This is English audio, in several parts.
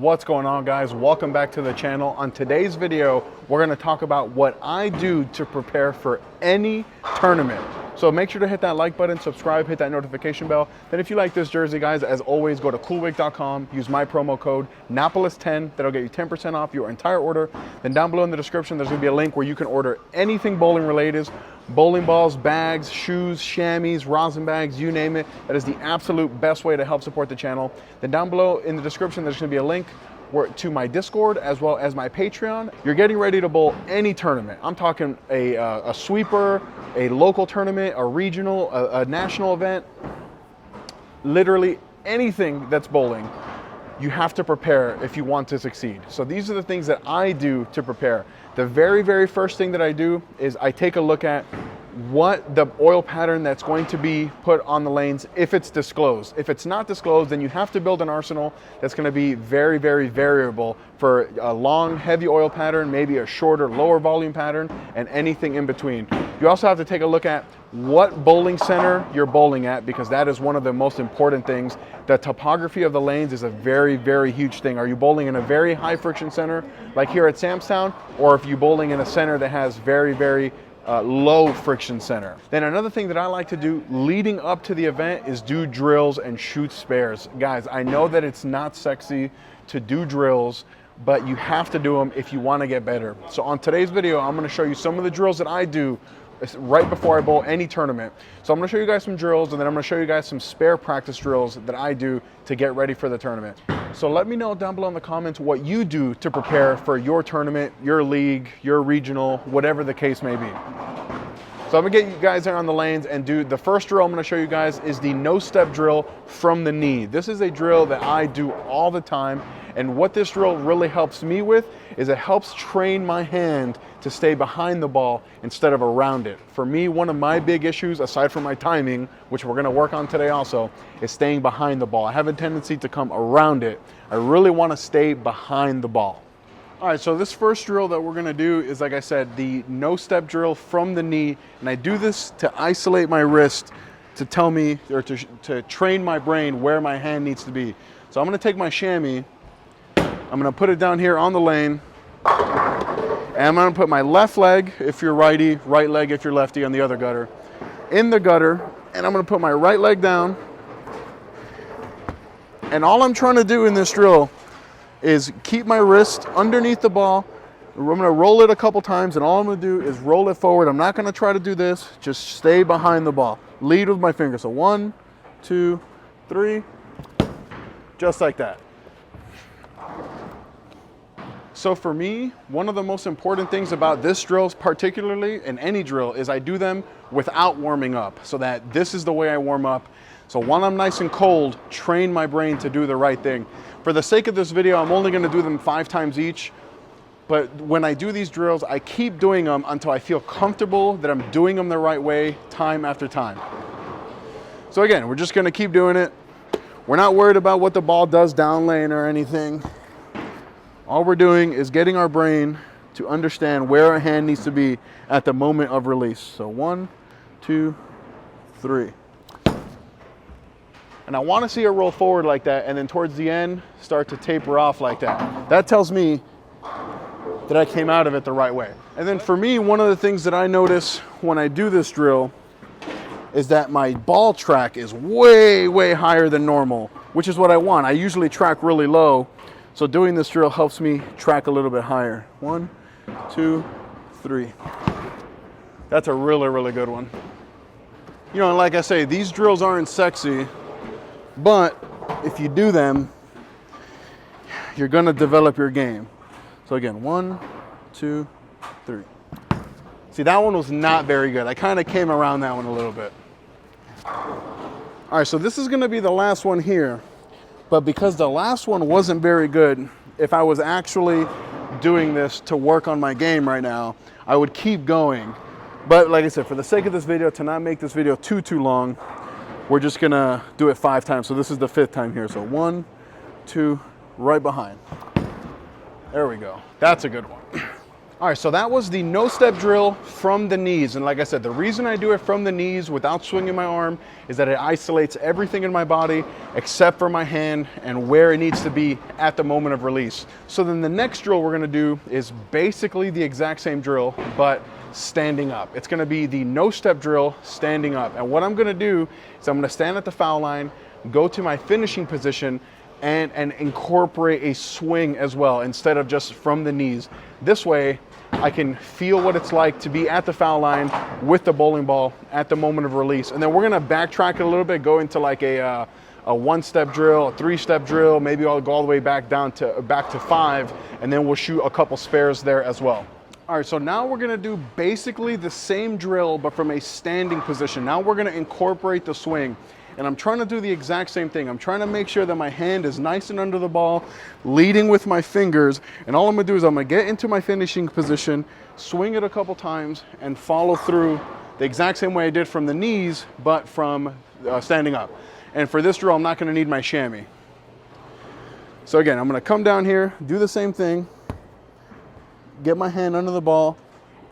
What's going on, guys? Welcome back to the channel. On today's video, we're going to talk about what I do to prepare for any tournament. So make sure to hit that like button, subscribe, hit that notification bell. Then if you like this jersey, guys, as always, go to coolwig.com, use my promo code Napoles10. That'll get you 10% off your entire order. Then down below in the description, there's going to be a link where you can order anything bowling related. Bowling balls, bags, shoes, chamois, rosin bags, you name it. That is the absolute best way to help support the channel. Then down below in the description, there's going to be a link to my Discord as well as my Patreon. You're getting ready to bowl any tournament. I'm talking a sweeper, a local tournament, a regional, a national event, literally anything that's bowling. You have to prepare if you want to succeed. So these are the things that I do to prepare. The very first thing that I do is I take a look at what the oil pattern that's going to be put on the lanes, if it's disclosed. If it's not disclosed, then you have to build an arsenal that's going to be very variable for a long, heavy oil pattern, maybe a shorter, lower volume pattern, and anything in between. You also have to take a look at what bowling center you're bowling at, because that is one of the most important things. The topography of the lanes is a very huge thing. Are you bowling in a very high friction center like here at Samstown, or if you're bowling in a center that has very low friction center? Then another thing that I like to do leading up to the event is do drills and shoot spares. Guys, I know that it's not sexy to do drills, but you have to do them if you want to get better. So on today's video, I'm going to show you some of the drills that I do right before I bowl any tournament. So I'm going to show you guys some drills, and then I'm going to show you guys some spare practice drills that I do to get ready for the tournament. So let me know down below in the comments what you do to prepare for your tournament, your league, your regional, whatever the case may be. So I'm gonna get you guys there on the lanes and do the first drill I'm gonna show you guys is the no step drill from the knee. This is a drill that I do all the time. And what this drill really helps me with is it helps train my hand to stay behind the ball instead of around it. For me, one of my big issues, aside from my timing, which we're gonna work on today also, is staying behind the ball. I have a tendency to come around it. I really wanna stay behind the ball. All right, so this first drill that we're gonna do is, like I said, the no step drill from the knee. And I do this to isolate my wrist, to tell me, or to train my brain where my hand needs to be. So I'm gonna take my chamois, I'm gonna put it down here on the lane, and I'm gonna put my left leg, if you're righty, right leg if you're lefty, on the other gutter, in the gutter, and I'm gonna put my right leg down. And all I'm trying to do in this drill is keep my wrist underneath the ball. I'm gonna roll it a couple times, and all I'm gonna do is roll it forward. I'm not gonna try to do this, just stay behind the ball. Lead with my finger, so 1, 2, 3, just like that. So for me, one of the most important things about this drill, particularly in any drill, is I do them without warming up, so that this is the way I warm up. So while I'm nice and cold, train my brain to do the right thing. For the sake of this video, I'm only gonna do them 5 times each, but when I do these drills, I keep doing them until I feel comfortable that I'm doing them the right way, time after time. So again, we're just gonna keep doing it. We're not worried about what the ball does down lane or anything. All we're doing is getting our brain to understand where our hand needs to be at the moment of release. So 1, 2, 3. And I want to see it roll forward like that, and then towards the end, start to taper off like that. That tells me that I came out of it the right way. And then for me, one of the things that I notice when I do this drill is that my ball track is way higher than normal, which is what I want. I usually track really low. So doing this drill helps me track a little bit higher. 1, 2, 3. That's a really good one. You know, like I say, these drills aren't sexy, but if you do them, you're gonna develop your game. So again, 1, 2, 3. See, that one was not very good. I kind of came around that one a little bit. All right, so this is gonna be the last one here. But because the last one wasn't very good, if I was actually doing this to work on my game right now, I would keep going. But like I said, for the sake of this video, to not make this video too long, we're just gonna do it 5 times. So this is the 5th time here. So 1, 2, right behind. There we go. That's a good one. All right, so that was the no-step drill from the knees. And like I said, the reason I do it from the knees without swinging my arm is that it isolates everything in my body except for my hand and where it needs to be at the moment of release. So then the next drill we're gonna do is basically the exact same drill, but standing up. It's gonna be the no-step drill standing up. And what I'm gonna do is I'm gonna stand at the foul line, go to my finishing position, and incorporate a swing as well instead of just from the knees. This way, I can feel what it's like to be at the foul line with the bowling ball at the moment of release. And then we're gonna backtrack it a little bit, go into like a one-step drill, a three-step drill, maybe I'll go all the way back to 5, and then we'll shoot a couple spares there as well. All right, so now we're gonna do basically the same drill, but from a standing position. Now we're gonna incorporate the swing. And I'm trying to do the exact same thing. I'm trying to make sure that my hand is nice and under the ball, leading with my fingers. And all I'm gonna do is I'm gonna get into my finishing position, swing it a couple times, and follow through the exact same way I did from the knees, but from standing up. And for this drill, I'm not gonna need my chamois. So again, I'm gonna come down here, do the same thing, get my hand under the ball,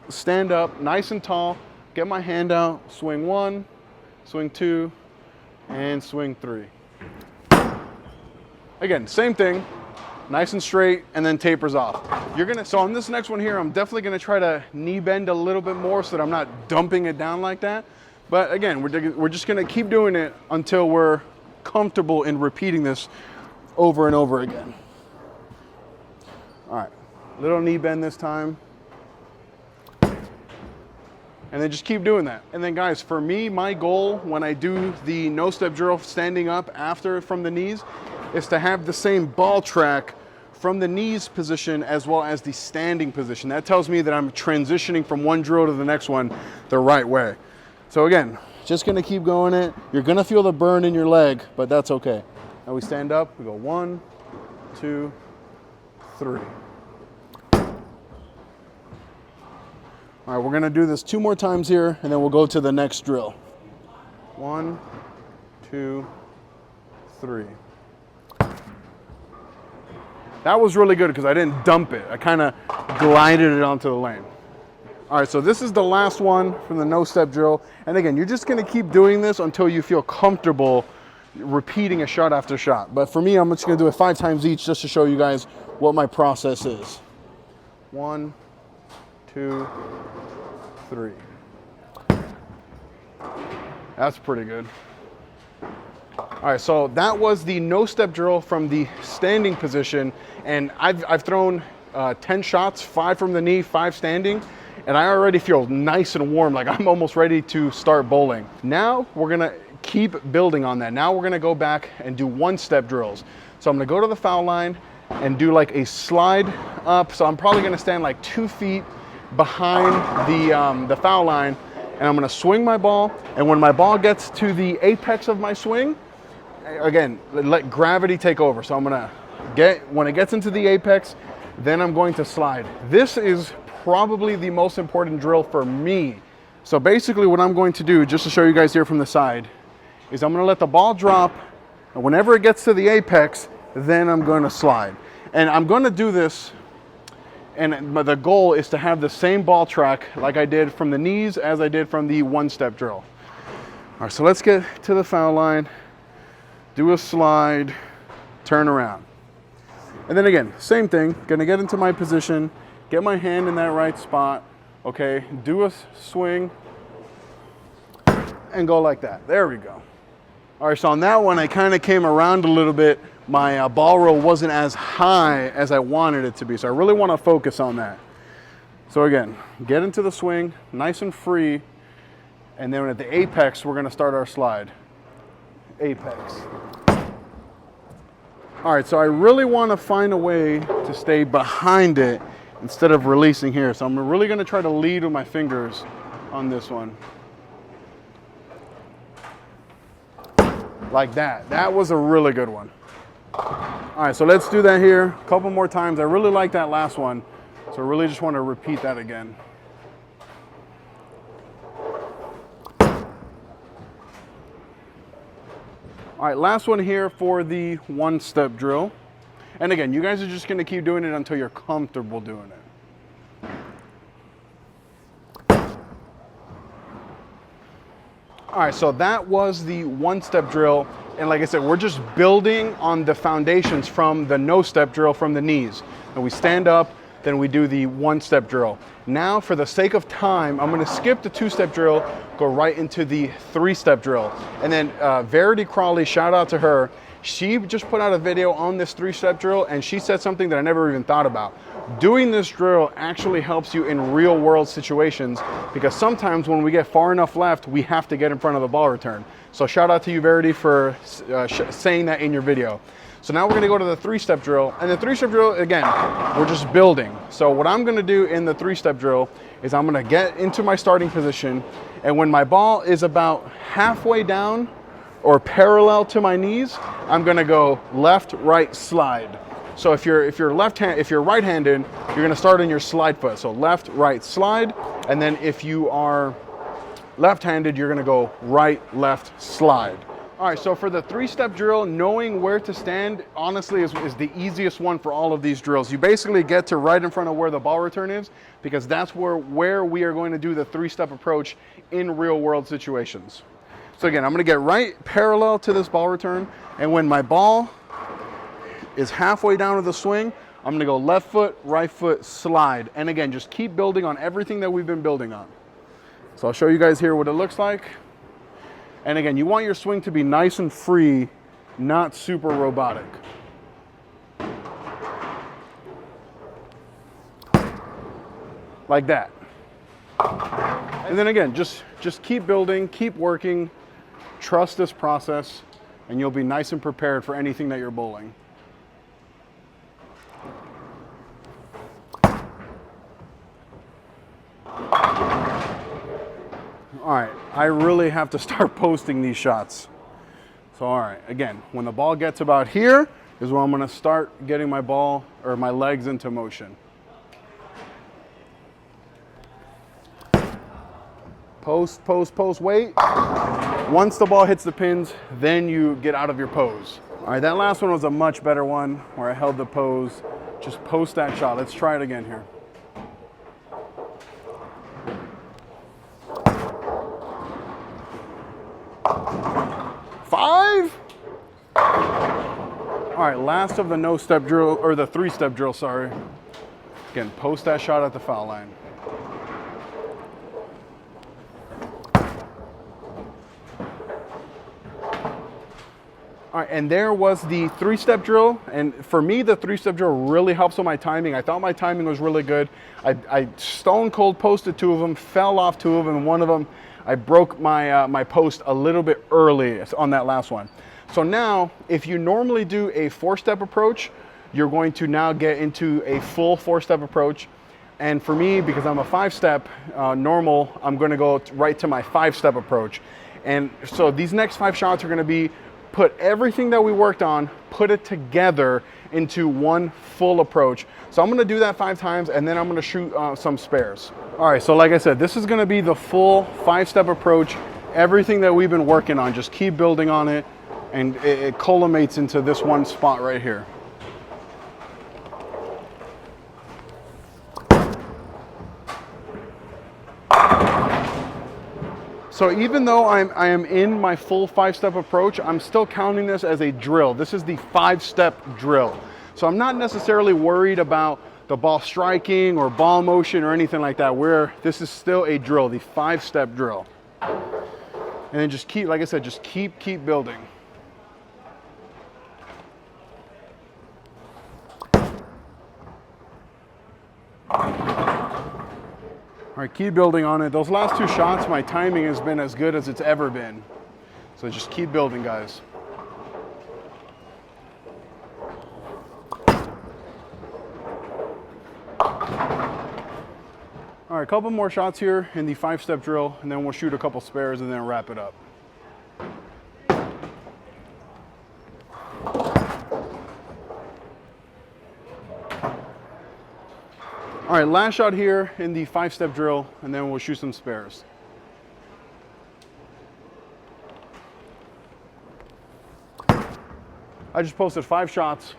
stand up nice and tall, get my hand out, swing 1, swing 2, and swing 3. Again, same thing, nice and straight, and then tapers off. So on this next one here, I'm definitely gonna try to knee bend a little bit more so that I'm not dumping it down like that. But again, we're just gonna keep doing it until we're comfortable in repeating this over and over again. All right, little knee bend this time. And then just keep doing that. And then guys, for me, my goal when I do the no-step drill standing up after from the knees is to have the same ball track from the knees position as well as the standing position. That tells me that I'm transitioning from one drill to the next one the right way. So again, just gonna keep going it. You're gonna feel the burn in your leg, but that's okay. Now we stand up, we go 1, 2, 3. All right, we're gonna do this 2 more times here, and then we'll go to the next drill. 1, 2, 3. That was really good because I didn't dump it. I kind of glided it onto the lane. All right, so this is the last one from the no-step drill. And again, you're just gonna keep doing this until you feel comfortable repeating a shot after shot. But for me, I'm just gonna do it 5 times each just to show you guys what my process is. 1, 2, 3. That's pretty good. All right, so that was the no-step drill from the standing position, and I've thrown 10 shots, 5 from the knee, 5 standing, and I already feel nice and warm, like I'm almost ready to start bowling. Now we're gonna keep building on that. Now we're gonna go back and do one-step drills. So I'm gonna go to the foul line and do like a slide up. So I'm probably gonna stand like 2 feet behind the foul line, and I'm gonna swing my ball, and when my ball gets to the apex of my swing, again, let gravity take over. So I'm gonna when it gets into the apex, then I'm going to slide. This is probably the most important drill for me. So basically what I'm going to do, just to show you guys here from the side, is I'm gonna let the ball drop, and whenever it gets to the apex, then I'm gonna slide. And I'm gonna do this, and the goal is to have the same ball track like I did from the knees as I did from the one-step drill. All right, so let's get to the foul line, do a slide, turn around. And then again, same thing, gonna get into my position, get my hand in that right spot, okay, do a swing, and go like that. There we go. All right, so on that one, I kind of came around a little bit. My ball roll wasn't as high as I wanted it to be, so I really want to focus on that. So again, get into the swing, nice and free, and then at the apex, we're gonna start our slide. Apex. All right, so I really want to find a way to stay behind it instead of releasing here. So I'm really gonna try to lead with my fingers on this one. Like that. That was a really good one. All right, so let's do that here a couple more times. I really like that last one, so I really just want to repeat that again. All right, last one here for the one-step drill. And again, you guys are just gonna keep doing it until you're comfortable doing it. All right, so that was the one-step drill. And like I said, we're just building on the foundations from the no-step drill from the knees. And we stand up, then we do the one-step drill. Now, for the sake of time, I'm gonna skip the two-step drill, go right into the three-step drill. And then Verity Crawley, shout out to her. She just put out a video on this three-step drill, and she said something that I never even thought about. Doing this drill actually helps you in real world situations, because sometimes when we get far enough left, we have to get in front of the ball return. So shout out to you, Verity, for saying that in your video. So now we're gonna go to the three-step drill. And the three-step drill, again, we're just building. So what I'm gonna do in the three-step drill is I'm gonna get into my starting position, and when my ball is about halfway down or parallel to my knees, I'm gonna go left, right, slide. So if you're right-handed, you're gonna start in your slide foot. So left, right, slide. And then if you are left-handed, you're gonna go right, left, slide. All right, so for the three-step drill, knowing where to stand, honestly, is the easiest one for all of these drills. You basically get to right in front of where the ball return is, because that's where we are going to do the three-step approach in real-world situations. So again, I'm gonna get right parallel to this ball return, and when my ball is halfway down to the swing, I'm gonna go left foot, right foot, slide. And again, just keep building on everything that we've been building on. So I'll show you guys here what it looks like. And again, you want your swing to be nice and free, not super robotic. Like that. And then again, just keep building, keep working, trust this process, and you'll be nice and prepared for anything that you're bowling. All right, I really have to start posting these shots. So all right, again, when the ball gets about here is when I'm gonna start getting my ball or my legs into motion. Post, post, post, wait. Once the ball hits the pins, then you get out of your pose. All right, that last one was a much better one where I held the pose. Just post that shot. Let's try it again here. Five. All right, last of the no-step drill, or the three-step drill, sorry. Again, post that shot at the foul line. All right, and there was the three-step drill. And for me, the three-step drill really helps with my timing. I thought my timing was really good. I stone cold posted two of them, fell off two of them, and one of them, I broke my, my post a little bit early on that last one. So now, if you normally do a four-step approach, you're going to now get into a full four-step approach. And for me, because I'm a five-step normal, I'm gonna go right to my five-step approach. And so these next 5 shots are gonna be put everything that we worked on, put it together into one full approach. So I'm gonna do that 5 times, and then I'm gonna shoot some spares. All right, so like I said, this is gonna be the full 5-step approach. Everything that we've been working on, just keep building on it, and it culminates into this one spot right here. So even though I am in my full 5-step approach, I'm still counting this as a drill. This is the 5-step drill. So I'm not necessarily worried about the ball striking or ball motion or anything like that, where this is still a drill, the 5-step drill. And then just keep, like I said, just keep building. All right, keep building on it. Those last 2 shots, my timing has been as good as it's ever been. So just keep building, guys. All right, a couple more shots here in the 5-step drill, and then we'll shoot a couple spares and then wrap it up. All right, last shot here in the 5-step drill, and then we'll shoot some spares. I just posted 5 shots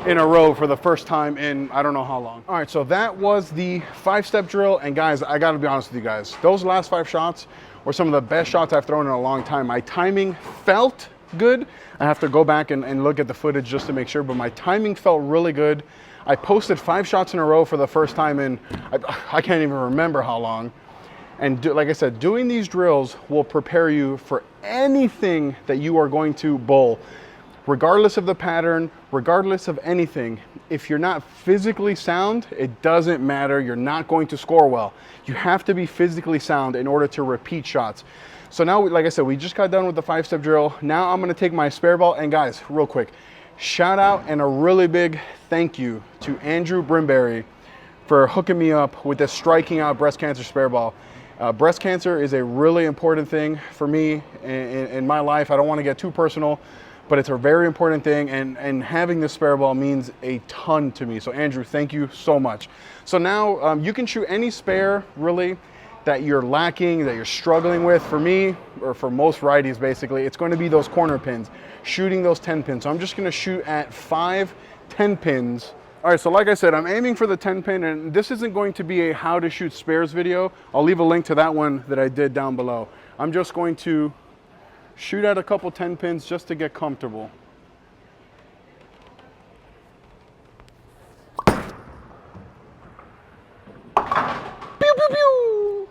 in a row for the first time in I don't know how long. All right, so that was the 5-step drill. And guys, I gotta be honest with you guys. Those last 5 shots were some of the best shots I've thrown in a long time. My timing felt good. I have to go back and look at the footage just to make sure, but my timing felt really good. I posted 5 shots in a row for the first time in, I can't even remember how long. And like I said, doing these drills will prepare you for anything that you are going to bowl. Regardless of the pattern, regardless of anything, if you're not physically sound, it doesn't matter. You're not going to score well. You have to be physically sound in order to repeat shots. So now, like I said, we just got done with the 5-step drill. Now I'm gonna take my spare ball, and guys, real quick, shout out and a really big thank you to Andrew Brimberry for hooking me up with this striking out breast cancer spare ball. Breast cancer is a really important thing for me in my life. I don't want to get too personal, but it's a very important thing, and having this spare ball means a ton to me. So Andrew, thank you so much. So now you can shoot any spare really that you're lacking, that you're struggling with. For me, or for most righties basically, it's going to be those corner pins, shooting those 10 pins. So I'm just going to shoot at 5 10 pins. All right, so like I said, I'm aiming for the 10 pin, and this isn't going to be a how to shoot spares video. I'll leave a link to that one that I did down below. I'm just going to shoot at a couple 10 pins just to get comfortable. Pew, pew, pew.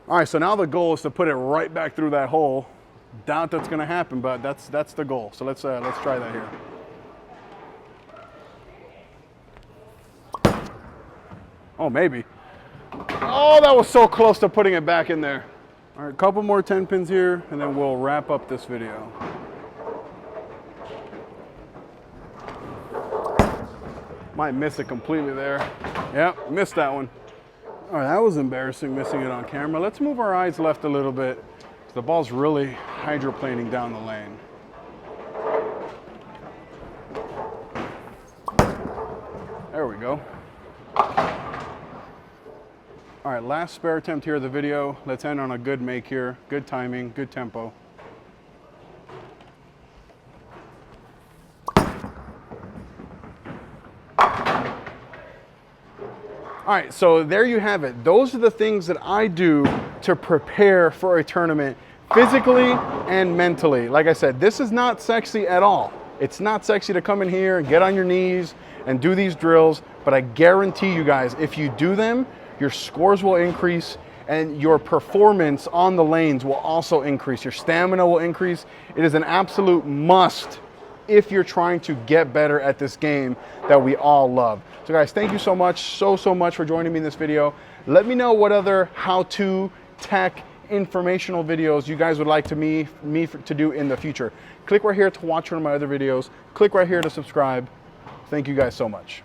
All right, so now the goal is to put it right back through that hole. Doubt that's gonna happen, but that's the goal. So let's try that here. Oh, maybe. Oh, that was so close to putting it back in there. All right, a couple more 10 pins here, and then we'll wrap up this video. Might miss it completely there. Yep, missed that one. All right, that was embarrassing, missing it on camera. Let's move our eyes left a little bit. The ball's really hydroplaning down the lane. There we go. All right, last spare attempt here of the video. Let's end on a good make here. Good timing, good tempo. All right, so there you have it. Those are the things that I do to prepare for a tournament physically and mentally. Like I said, this is not sexy at all. It's not sexy to come in here and get on your knees and do these drills, but I guarantee you guys, if you do them, your scores will increase and your performance on the lanes will also increase. Your stamina will increase. It is an absolute must if you're trying to get better at this game that we all love. So guys, thank you so much, so much for joining me in this video. Let me know what other how-to tech informational videos you guys would like me to do in the future. Click right here to watch one of my other videos. Click right here to subscribe. Thank you guys so much.